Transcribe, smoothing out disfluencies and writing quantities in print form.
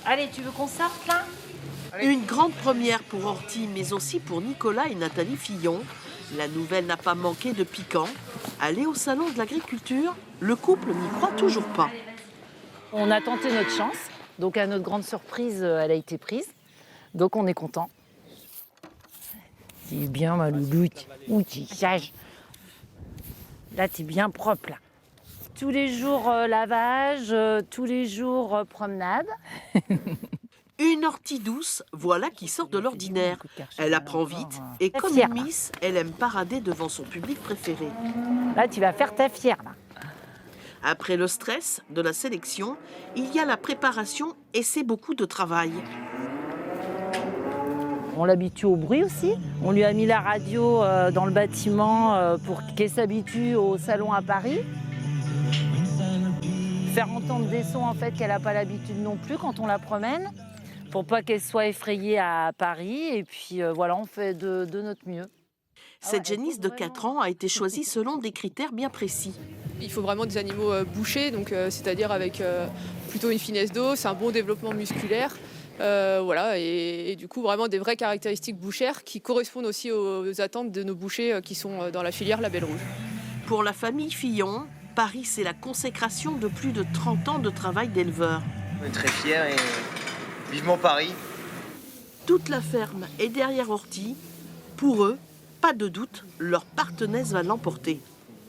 Allez, tu veux qu'on sorte là? Une grande première pour Horty, mais aussi pour Nicolas et Nathalie Fillon. La nouvelle n'a pas manqué de piquant. Aller au salon de l'agriculture, le couple n'y croit toujours pas. On a tenté notre chance. Donc à notre grande surprise, elle a été prise. Donc on est content. C'est bien ma louloute. Ouh, tu es sage. Là, tu es bien propre là. Tous les jours lavage, tous les jours promenade. Une ortie douce, voilà qui sort de l'ordinaire. Elle apprend vite et T'es comme fière, une là. miss, elle aime parader devant son public préféré. Là, tu vas faire ta fière là. Après le stress de la sélection, il y a la préparation et c'est beaucoup de travail. On l'habitue au bruit aussi. On lui a mis la radio dans le bâtiment pour qu'elle s'habitue au salon à Paris. Faire entendre des sons en fait qu'elle n'a pas l'habitude non plus quand on la promène, pour pas qu'elle soit effrayée à Paris. Et puis voilà, on fait de notre mieux. Cette génisse de 4 ans a été choisie selon des critères bien précis. Il faut vraiment des animaux bouchés, donc c'est-à-dire avec plutôt une finesse d'os, un bon développement musculaire. Voilà, et du coup vraiment des vraies caractéristiques bouchères qui correspondent aussi aux attentes de nos bouchers qui sont dans la filière Label Rouge. Pour la famille Fillon, Paris, c'est la consécration de plus de 30 ans de travail d'éleveur. On est très fiers et vivement Paris. Toute la ferme est derrière Horty. Pour eux, pas de doute, leur partenaire va l'emporter.